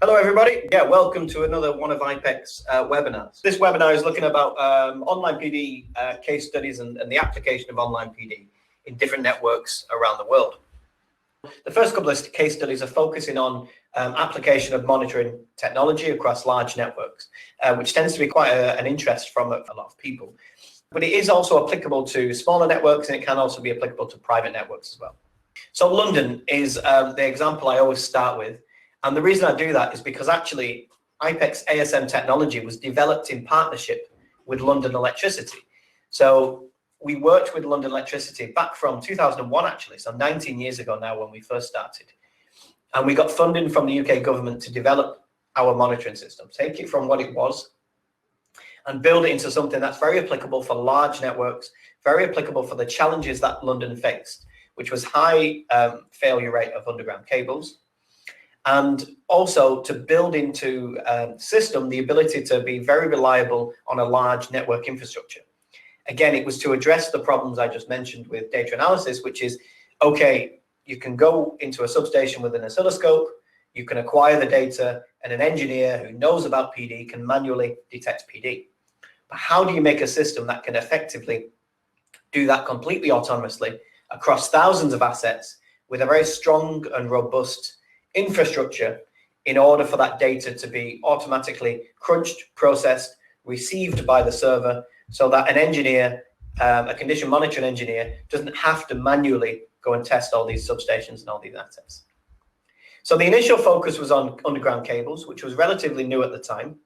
Hello, everybody. Welcome to another one of IPEC's webinars. This webinar is looking about online PD case studies and the application of online PD in different networks around the world. The first couple of case studies are focusing on application of monitoring technology across large networks, which tends to be quite an interest from a lot of people. But it is also applicable to smaller networks, and it can also be applicable to private networks as well. So London is the example I always start with. And the reason I do that is because actually IPEC's ASM technology was developed in partnership with London Electricity. So we worked with London Electricity back from 2001, actually, so 19 years ago now when we first started. And we got funding from the UK government to develop our monitoring system, take it from what it was and build it into something that's very applicable for large networks, very applicable for the challenges that London faced, which was high failure rate of underground cables, and also to build into system the ability to be very reliable on a large network infrastructure. Again, it was to address the problems I just mentioned with data analysis, which is, okay, you can go into a substation with an oscilloscope, you can acquire the data, and an engineer who knows about PD can manually detect PD. But how do you make a system that can effectively do that completely autonomously across thousands of assets with a very strong and robust infrastructure in order for that data to be automatically crunched, processed, received by the server, so that an engineer, a condition monitoring engineer, doesn't have to manually go and test all these substations and all these assets. So the initial focus was on underground cables, which was relatively new at the time.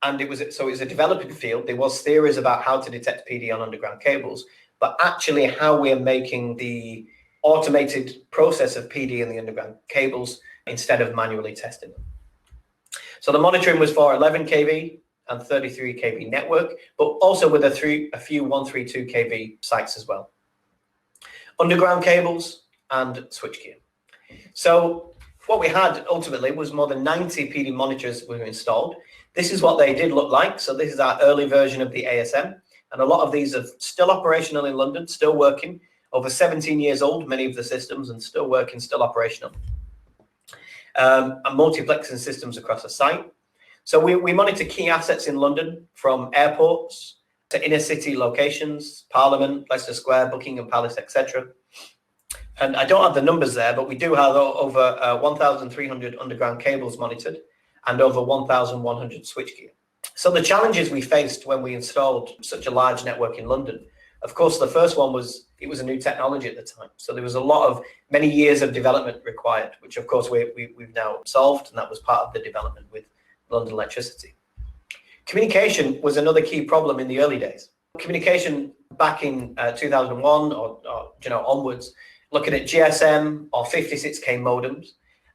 And it was a developing field. There was theories about how to detect PD on underground cables, but actually how we're making the automated process of PD in the underground cables instead of manually testing them. So the monitoring was for 11 kV and 33 kV network, but also with a few 132 kV sites as well. Underground cables and switchgear. So what we had ultimately was more than 90 PD monitors were installed. This is what they did look like. So this is our early version of the ASM. And a lot of these are still operational in London, still working, over 17 years old, many of the systems, and still working, still operational. And multiplexing systems across the site. So we monitor key assets in London, from airports to inner city locations, Parliament, Leicester Square, Buckingham Palace, etc. And I don't have the numbers there, but we do have over 1,300 underground cables monitored and over 1,100 switchgear. So the challenges we faced when we installed such a large network in London, of course, the first one was it was a new technology at the time. So there was many years of development required, which of course we've now solved, and that was part of the development with London Electricity. Communication was another key problem in the early days. Communication back in 2001 or onwards, looking at GSM or 56K modems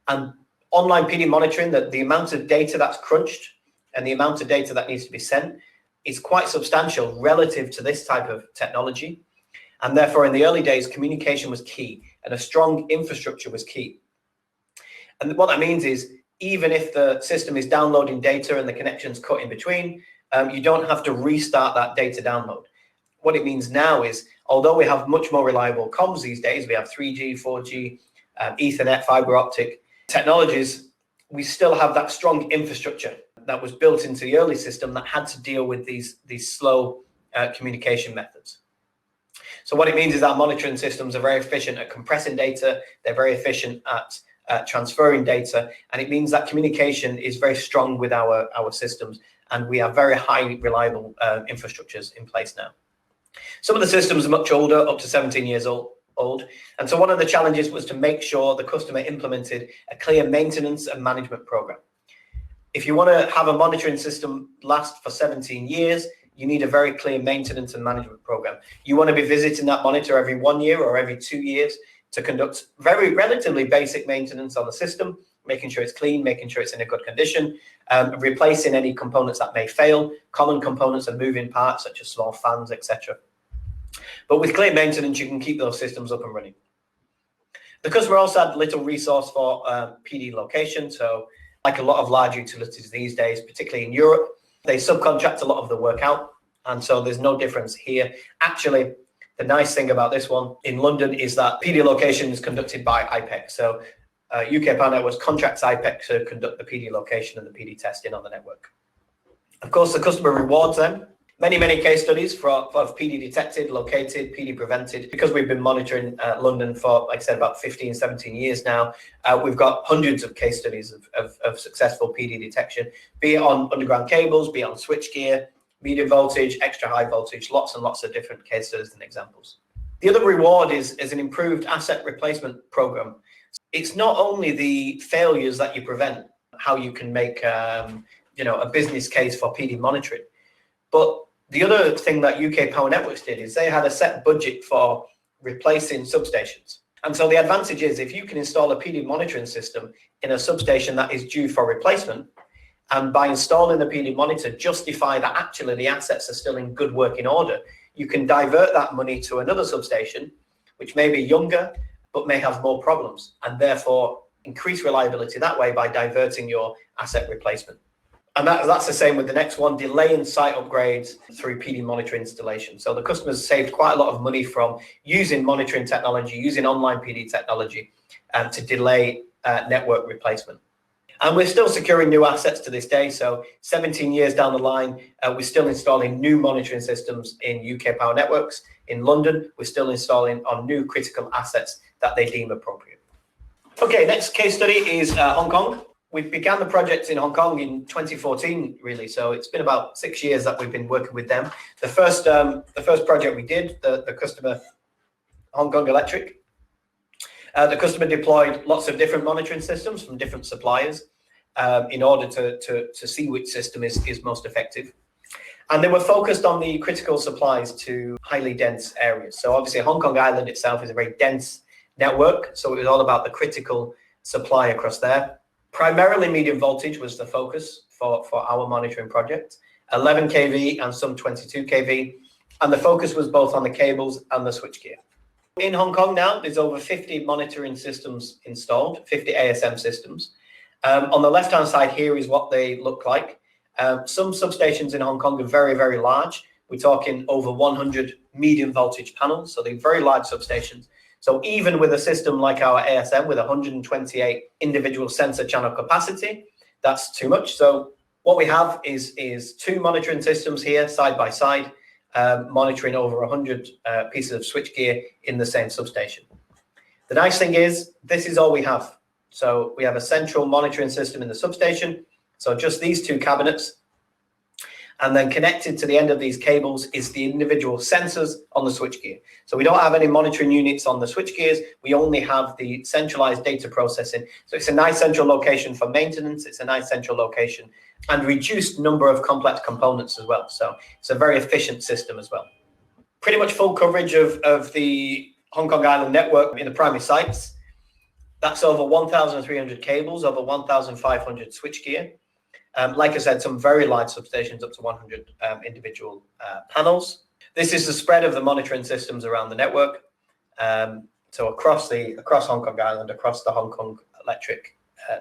and online PD monitoring, that the amount of data that's crunched and the amount of data that needs to be sent is quite substantial relative to this type of technology. And therefore, in the early days, communication was key and a strong infrastructure was key. And what that means is, even if the system is downloading data and the connection's cut in between, you don't have to restart that data download. What it means now is, although we have much more reliable comms these days, we have 3G, 4G, Ethernet, fiber optic technologies, we still have that strong infrastructure that was built into the early system that had to deal with these slow communication methods. So what it means is that monitoring systems are very efficient at compressing data, they're very efficient at transferring data, and it means that communication is very strong with our systems, and we have very high reliable infrastructures in place now. Some of the systems are much older, up to 17 years old, and so one of the challenges was to make sure the customer implemented a clear maintenance and management program. If you want to have a monitoring system last for 17 years, you need a very clear maintenance and management program. You want to be visiting that monitor every 1 year or every 2 years to conduct relatively basic maintenance on the system, making sure it's clean, making sure it's in a good condition, replacing any components that may fail, common components and moving parts such as small fans, etc. But with clear maintenance, you can keep those systems up and running. The customer also had little resource for PD location. So like a lot of large utilities these days, particularly in Europe, they subcontract a lot of the work out. And so there's no difference here. Actually, the nice thing about this one in London is that PD location is conducted by IPEC. So UK Power Networks contracts IPEC to conduct the PD location and the PD testing on the network. Of course, the customer rewards them. Many case studies for PD detected, located, PD prevented. Because we've been monitoring London for, like I said, about 15, 17 years now, we've got hundreds of case studies of successful PD detection, be it on underground cables, be it on switchgear, medium voltage, extra high voltage, lots and lots of different case studies and examples. The other reward is an improved asset replacement program. It's not only the failures that you prevent, how you can make a business case for PD monitoring, but the other thing that UK Power Networks did is they had a set budget for replacing substations. And so the advantage is if you can install a PD monitoring system in a substation that is due for replacement, and by installing the PD monitor, justify that actually the assets are still in good working order, you can divert that money to another substation, which may be younger, but may have more problems, and therefore increase reliability that way by diverting your asset replacement. And that's the same with the next one, delaying site upgrades through PD monitor installation. So the customers saved quite a lot of money from using monitoring technology, using online PD technology to delay network replacement. And we're still securing new assets to this day. So 17 years down the line, we're still installing new monitoring systems in UK Power Networks. In London, we're still installing on new critical assets that they deem appropriate. Okay, next case study is Hong Kong. We began the project in Hong Kong in 2014, really. So it's been about 6 years that we've been working with them. The first project we did, the customer, Hong Kong Electric, the customer deployed lots of different monitoring systems from different suppliers in order to see which system is most effective. And they were focused on the critical supplies to highly dense areas. So obviously Hong Kong Island itself is a very dense network. So it was all about the critical supply across there. Primarily medium voltage was the focus for our monitoring project, 11 kV and some 22 kV. And the focus was both on the cables and the switchgear. In Hong Kong now, there's over 50 monitoring systems installed, 50 ASM systems. On the left-hand side here is what they look like. Some substations in Hong Kong are very large. We're talking over 100 medium voltage panels, so they're very large substations. So even with a system like our ASM with 128 individual sensor channel capacity, that's too much. So what we have is two monitoring systems here side by side, monitoring over 100 pieces of switchgear in the same substation. The nice thing is this is all we have. So we have a central monitoring system in the substation. So just these two cabinets. And then connected to the end of these cables is the individual sensors on the switchgear. So we don't have any monitoring units on the switchgears. We only have the centralized data processing. So it's a nice central location for maintenance. It's a nice central location and reduced number of complex components as well. So it's a very efficient system as well. Pretty much full coverage of the Hong Kong Island network in the primary sites. That's over 1,300 cables, over 1,500 switchgear. Like I said, some very large substations, up to 100 individual panels. This is the spread of the monitoring systems around the network. So across Hong Kong Island, across the Hong Kong Electric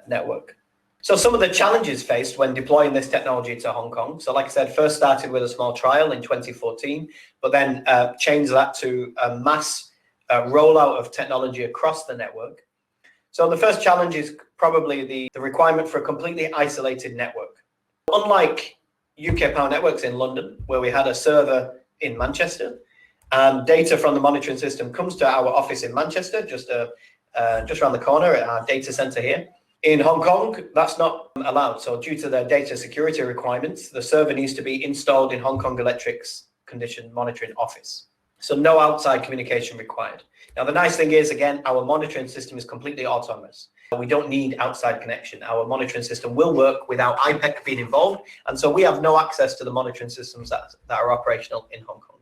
network. So some of the challenges faced when deploying this technology to Hong Kong. So like I said, first started with a small trial in 2014, but then changed that to a mass rollout of technology across the network. So the first challenge is probably the requirement for a completely isolated network. Unlike UK Power Networks in London, where we had a server in Manchester, data from the monitoring system comes to our office in Manchester, just around the corner at our data center here. In Hong Kong, that's not allowed. So due to their data security requirements, the server needs to be installed in Hong Kong Electric's condition monitoring office. So no outside communication required. Now, the nice thing is, again, our monitoring system is completely autonomous. We don't need outside connection. Our monitoring system will work without IPEC being involved. And so we have no access to the monitoring systems that are operational in Hong Kong.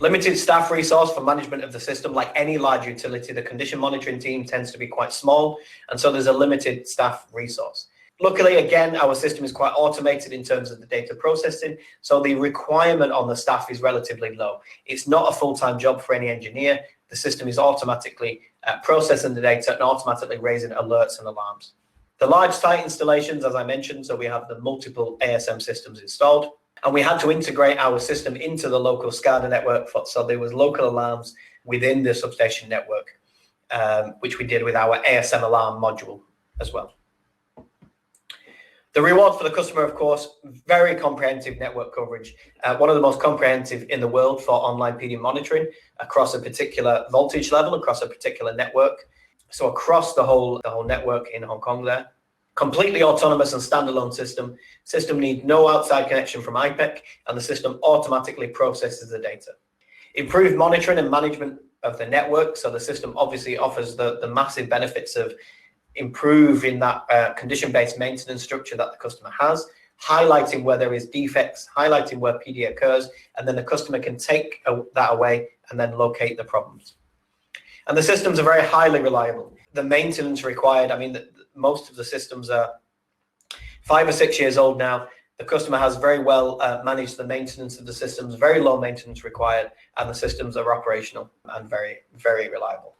Limited staff resource for management of the system. Like any large utility, the condition monitoring team tends to be quite small. And so there's a limited staff resource. Luckily, again, our system is quite automated in terms of the data processing. So the requirement on the staff is relatively low. It's not a full-time job for any engineer. The system is automatically processing the data and automatically raising alerts and alarms. The large site installations, as I mentioned, so we have the multiple ASM systems installed, and we had to integrate our system into the local SCADA network. So there was local alarms within the substation network. which we did with our ASM alarm module as well. The reward for the customer, of course, very comprehensive network coverage, one of the most comprehensive in the world for online PD monitoring across a particular voltage level, across a particular network. So across the whole network in Hong Kong there. Completely autonomous and standalone system. System needs no outside connection from IPEC, and the system automatically processes the data. Improved monitoring and management of the network. So the system obviously offers the massive benefits of improving that condition-based maintenance structure that the customer has, highlighting where there is defects, highlighting where PD occurs, and then the customer can take that away and then locate the problems. And the systems are very highly reliable. The maintenance required, I mean, most of the systems are 5 or 6 years old now. The customer has very well managed the maintenance of the systems, very low maintenance required, and the systems are operational and very, very reliable.